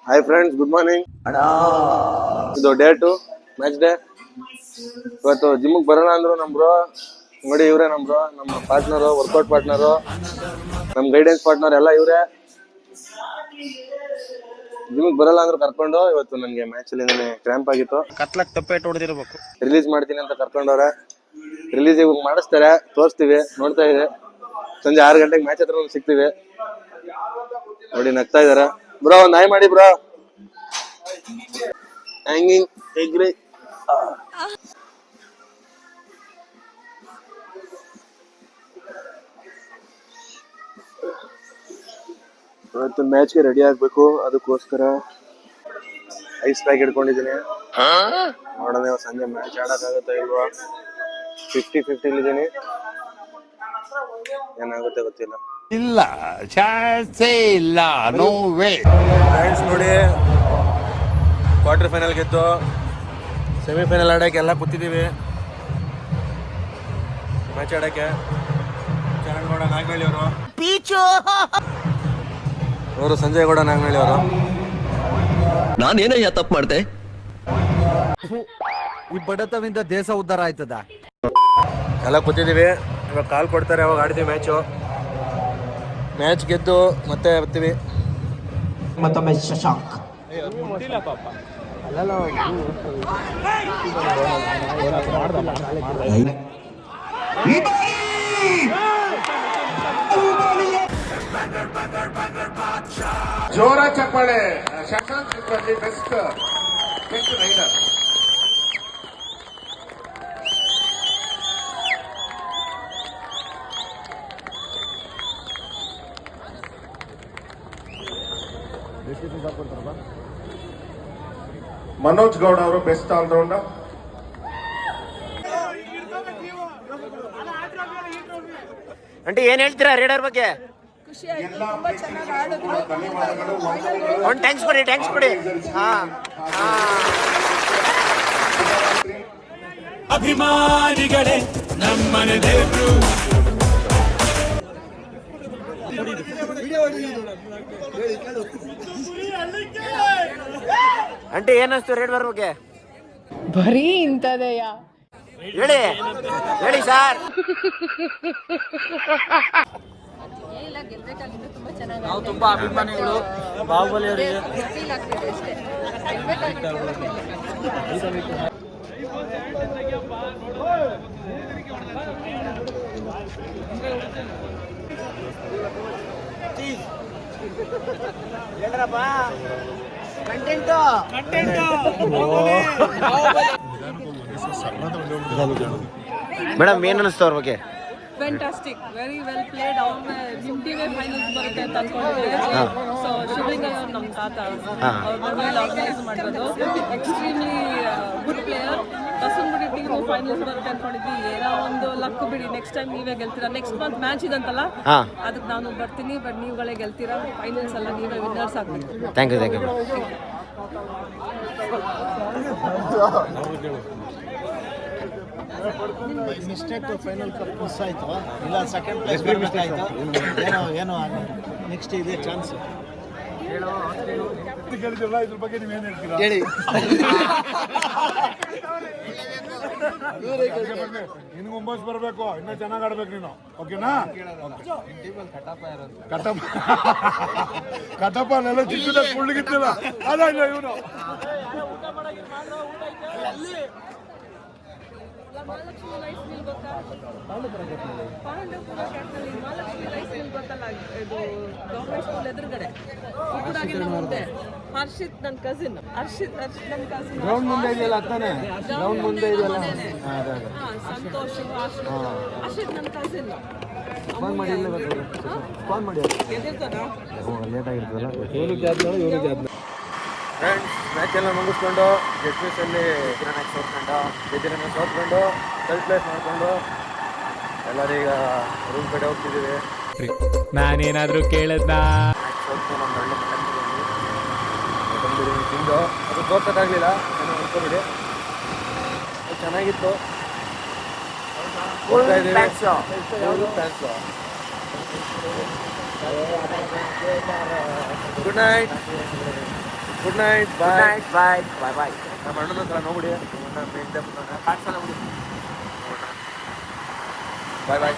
Hi friends, good morning. ಇದು day 2 match day. ಇವತ್ತು ಜಿಮ್ಗೆ ಬರೋಣ ಅಂದ್ರು ನಮ್ ಬ್ರೋ. ನೋಡಿ, ಇವ್ರೆ ನಮ್ ಬ್ರೋ, ನಮ್ಮ ಪಾರ್ಟ್ನರು, ವರ್ಕೌಟ್ ಪಾರ್ಟ್ನರು, ನಮ್ ಗೈಡೆನ್ಸ್ ಪಾರ್ಟ್ನರ್ ಎಲ್ಲ ಇವ್ರೆ. ಜಿಮ್ಗೆ ಬರಲ್ಲ ಅಂದ್ರು ಕರ್ಕೊಂಡು ಇವತ್ತು ನನ್ಗೆ ಮ್ಯಾಚ್ ಅಲ್ಲಿ ಕ್ರ್ಯಾಂಪ್ ಆಗಿತ್ತು. ಕತ್ಲಕ್ ತಪ್ಪೇಟ್ ಹೊಡೆದಿರ್ಬೇಕು. ರಿಲೀಸ್ ಮಾಡ್ತೀನಿ ಅಂತ ಕರ್ಕೊಂಡವ್ರೆ. ರಿಲೀಸ್ ಇವಾಗ ಮಾಡಿಸ್ತಾರೆ, ತೋರಿಸ್ತೀವಿ. ನೋಡ್ತಾ ಇದೆ ಸಂಜೆ 6 ಗಂಟೆಗೆ ಮ್ಯಾಚ್ ಹತ್ರ ಸಿಗ್ತೀವಿ. ನೋಡಿ, ನಗ್ತಾ ಇದಾರೆ. ಬ್ರೋ ಒಂದ್ ನಾಯಿ ಮಾಡಿ ಬ್ರೋ. ಹ್ಯಾಂಗಿಂಗ್ ಎಗ್ರಿ. ಇವತ್ತು ಮ್ಯಾಚ್ಗೆ ರೆಡಿ ಆಗ್ಬೇಕು, ಅದಕ್ಕೋಸ್ಕರ ಐಸ್ ಪ್ಯಾಕ್ ಇಟ್ಕೊಂಡಿದ್ದೀನಿ. ನೋಡೋಣ ಸಂಜೆ ಮ್ಯಾಚ್ ಆಡಕ್ ಆಗುತ್ತಾ ಇಲ್ವಾ. 50-50 ಇದ್ದೀನಿ. ಏನಾಗುತ್ತೆ ಗೊತ್ತಿಲ್ಲ. ಇಲ್ಲ, ಚಾನ್ಸೇ ಇಲ್ಲ, ನೋ ವೇ. ಫ್ರೆಂಡ್ಸ್ ನೋಡಿ, ಕ್ವಾರ್ಟರ್ ಫೈನಲ್ ಗೆದ್ದು ಸೆಮಿಫೈನಲ್ ಆಡೋಕ್ಕೆ ಎಲ್ಲ ಕೂತಿದ್ದೀವಿ. ಮ್ಯಾಚ್ ಆಡೋಕ್ಕೆ ಚರಣಗೌಡ ನಾಗನಹಳ್ಳಿ ಅವರು, ಅವರು ಸಂಜಯ್ ಗೌಡ ನಾಗನಹಳ್ಳಿ ಅವರು. ನಾನೇನಯ್ಯ ತಪ್ಪು ಮಾಡ್ದೆ? ಈ ಬಡತವಿಂದ ದೇಶ ಉದ್ಧಾರ ಆಯ್ತದ. ಎಲ್ಲ ಕೂತಿದ್ದೀವಿ. ಇವಾಗ ಕಾಲ್ ಕೊಡ್ತಾರೆ, ಅವಾಗ ಆಡ್ತೀವಿ ಮ್ಯಾಚ್ ಗೆದ್ದು ಮತ್ತೆ ಬರ್ತೀವಿ. ಮತ್ತೊಮ್ಮೆ ಶಶಾಂಕ್ ಜೋರ ಚಪ್ಪಾಳೆ. Shashank best rider. ಮನೋಜ್ ಗೌಡ ಅವರು ಬೆಸ್ಟ್ ಆಲ್ರೌಂಡರ್. ಅಂಟಿ ಏನ್ ಹೇಳ್ತೀರಾ ರೈಡರ್ ಬಗ್ಗೆ? ಒಂದು ಟ್ಯಾಂಕ್ಸ್ ಕೊಡಿ. ಅಭಿಮಾನಿಗಳೇ, ನಮ್ಮನೆ ದೇವ್ರು. ಅಂಟಿ ಏನಿಸ್ತು ರೈಡರ್ ಬಗ್ಗೆ? ಬರೀ ಇಂಥದೆಯಾ? ಹೇಳಿ ಸರ್. ನಾವು ತುಂಬಾ ಅಭಿಮಾನಿಗಳು ಬಾಹುಬಲಿ ಅವರಿಗೆ. ಮೇಡಮ್ ಏನ್ ಅನಿಸ್ತು ಅವ್ರ ಬಗ್ಗೆ? Fantastic, very well played. ಅವ್ರನ್ನ ನಿಮ್ ಟೀಮೇ ಫೈನಲ್ಸ್ ಬರುತ್ತೆ ಅಂತ ಅನ್ಕೊಂಡಿದ್ದೆ. ಸೊ ಶಿವಲಿಂಗಯ್ಯ ಅವ್ರು ನಮ್ಮ ತಾತ, ಅವ್ರ ಮನೇಲಿ ಆರ್ಗನೈಸ್ ಮಾಡಿರೋದು. Extremely good player. Basavanagudi team finals ಬರುತ್ತೆ ಅನ್ಕೊಂಡಿದ್ವಿ. ಏನೋ ಒಂದು ಲಕ್ ಬಿಡಿ, ನೆಕ್ಸ್ಟ್ ಟೈಮ್ ನೀವೇ ಗೆಲ್ತೀರಾ. ನೆಕ್ಸ್ಟ್ ಮಂತ್ ಮ್ಯಾಚ್ ಇದಂತಲ್ಲ, ಅದಕ್ಕೆ ನಾನು ಬರ್ತೀನಿ. ಬಟ್ ನೀವುಗಳೇ ಗೆಲ್ತೀರಾ. ಫೈನಲ್ಸ್ ಎಲ್ಲ ನೀವೇ ವಿನ್ನರ್ಸ್ ಆಗ್ಬೇಕು. Thank you. Mistake final cup miss ಆಯ್ತು, ಇಲ್ಲ ಸೆಕೆಂಡ್ ಪ್ಲೇಸ್ ಆಯ್ತು. ಏನೋ ನೆಕ್ಸ್ಟ್ ಇದೆ ಚಾನ್ಸ್. ಇದ್ರ ಬಗ್ಗೆ ನೀವೇನು ಹೇಳ್ತೀರಾ ಹೇಳಿ. ನಿನ್ಗೆ ಒಂಬತ್ತು ಬರಬೇಕು, ಇನ್ನೂ ಚೆನ್ನಾಗಿ ಆಡ್ಬೇಕು ನೀನು. ಓಕೆನಾ? ಕಟಪನೆಲ್ಲ ಚಿಕ್ಕದಾಗ ಕುಳ್ಳಿಗಿತ್ತಿಲ್ಲ. ಅದ ಇವನು ಮಹಾಲಕ್ಷ್ಮಿ ರೈಸ್ ಮಿಲ್ ಗೊತ್ತಾ? ಪಾಂಡವಪುರ ಕ್ಯಾಂಪಲ್ಲಿ ಮಹಾಲಕ್ಷ್ಮಿ ರೈಸ್ ಮಿಲ್ ಗೊತ್ತಲ್ಲ, ಇದು ಗೌರ್ಮೆಂಟ್ ಸ್ಕೂಲ್ ಎದುರುಗಡೆ ಉತ್ತರಾಗಿನ ಮುಂದೆ. ಹರ್ಷಿತ್ ನನ್ನ ಕಸಿನ್. ಹರ್ಷಿತ್ ನನ್ನ ಕಸಿನ್. ಗ್ರೌಂಡ್ ಮುಂದೆ ಇದೆಯಲ್ಲ, ಅತ್ತಾನೆ ಗ್ರೌಂಡ್ ಮುಂದೆ ಇದೆಯಲ್ಲ. ಸಂತೋಷ್, ಹರ್ಷಿತ್ ನನ್ನ ಕಸಿನ್. ಫೋನ್ ಮಾಡಿ ಎದಿರ್ತಾನ ಲೇಟ್ ಆಗಿರ್ತದಲ್ಲ. ಫ್ರೆಂಡ್ಸ್, ಮ್ಯಾಚ್ ಎಲ್ಲ ಮುಗಿಸ್ಕೊಂಡು ಜೆಟ್ಪೀಸಲ್ಲಿ ಸೋತ್ಕೊಂಡು ಥರ್ಡ್ ಪ್ಲೇಸ್ ಮಾಡಿಕೊಂಡು ಎಲ್ಲರೀಗ ರೂಮ್ ಕಡೆ ಹೋಗ್ತಿದ್ದೀವಿ. ನಾನೇನಾದ್ರೂ ಕೇಳದ್ನಾ? ಸೋತ್ಕೊಂಡು ಒಂದು ಒಳ್ಳೆ ಬಂದಿದ್ದೀನಿ ತಿಂದು. ಅದು ತೋರ್ಸೋಕ್ಕಾಗಲಿಲ್ಲ, ಏನೋ ಅನ್ಕೋಬಿಡಿ. ಚೆನ್ನಾಗಿತ್ತು. Good night. Good night goodbye. Night bye bye bye. ನಮ್ಮ ಅಣ್ಣನ ಹತ್ರ ನೋಡ್ಬಿಡಿ. ಬಾಯ್ ಬಾಯ್.